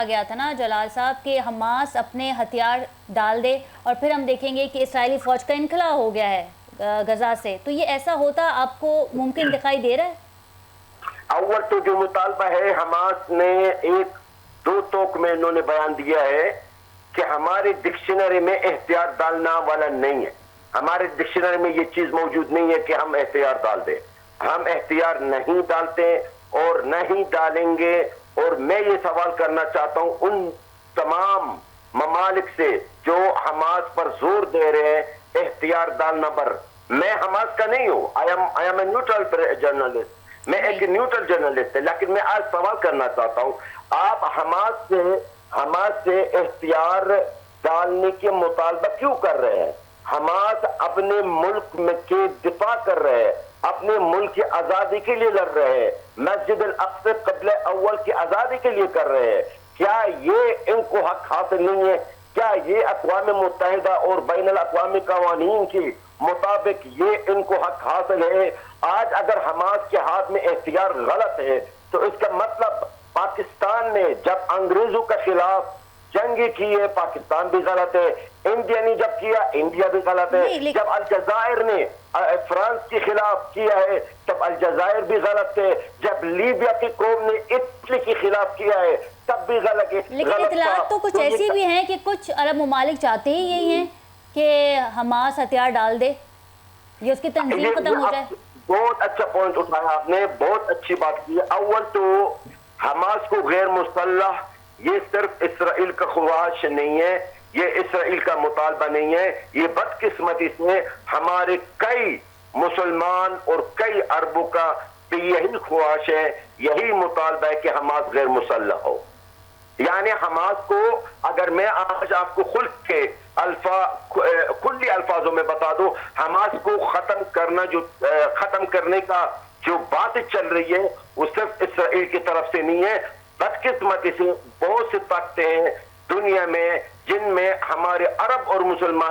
گیا تھا نا جلال صاحب کہ حماس اپنے ہتھیار ڈال دے اور پھر ہم دیکھیں گے کہ اسرائیلی فوج کا انخلا ہو گیا ہے غزہ سے، تو یہ ایسا ہوتا آپ کو ممکن دکھائی دے رہا ہے؟ اول تو جو مطالبہ ہے حماس نے ایک دو ٹوک میں انہوں نے بیان دیا ہے کہ ہماری ڈکشنری میں احتیاط ڈالنا والا نہیں ہے. ہمارے ڈکشنری میں یہ چیز موجود نہیں ہے کہ ہم احتیاط ڈال دیں. ہم احتیاط نہیں ڈالتے اور نہیں ڈالیں گے. اور میں یہ سوال کرنا چاہتا ہوں ان تمام ممالک سے جو حماس پر زور دے رہے ہیں احتیاط ڈالنا پر. میں حماس کا نہیں ہوں. I am a neutral journalist. میں ایک نیوٹرل جرنلسٹ ہے، لیکن میں آج سوال کرنا چاہتا ہوں آپ حماس سے احتیاط ڈالنے کے مطالبہ کیوں کر رہے ہیں؟ حماس اپنے ملک میں کے دفاع کر رہے ہیں، اپنے ملک کی آزادی کے لیے لڑ رہے ہیں، مسجد الاقصی قبلہ اول کی آزادی کے لیے کر رہے ہیں. کیا یہ ان کو حق حاصل نہیں ہے؟ کیا یہ اقوام متحدہ اور بین الاقوامی قوانین کی مطابق یہ ان کو حق حاصل ہے؟ آج اگر حماس کے ہاتھ میں اختیار غلط ہے تو اس کا مطلب پاکستان نے جب انگریزوں کے خلاف جنگی کی ہے پاکستان بھی غلط ہے، انڈیا نے جب کیا انڈیا بھی غلط ہے، جب الجزائر نے فرانس کے خلاف کیا ہے تب الجزائر بھی غلط ہے، جب لیبیا کی قوم نے اٹلی کے خلاف کیا ہے تب بھی غلط ہے. لیکن اطلاعات تو کچھ ایسی بھی ہیں کہ کچھ عرب ممالک چاہتے ہی یہی ہیں کہ حماس ہتھیار ڈال دے، یہ اس کی تنظیم ختم ہو جائے. بہت اچھا پوائنٹ اٹھایا آپ نے، بہت اچھی بات کی. اول تو حماس کو غیر مسلح یہ صرف اسرائیل کا خواہش نہیں ہے، یہ اسرائیل کا مطالبہ نہیں ہے. یہ بدقسمتی سے ہمارے کئی مسلمان اور کئی عربوں کا بھی یہی خواہش ہے، یہی مطالبہ ہے کہ حماس غیر مسلح ہو. یعنی حماس کو اگر میں آج آپ کو خلق کے کلی الفاظوں میں بتا دوں، حماس کو ختم کرنے کا جو بات چل رہی ہے وہ صرف اسرائیل کی طرف سے نہیں ہے. بدقسمتی سے بہت سے طاقتیں ہیں دنیا میں جن میں ہمارے عرب اور مسلمان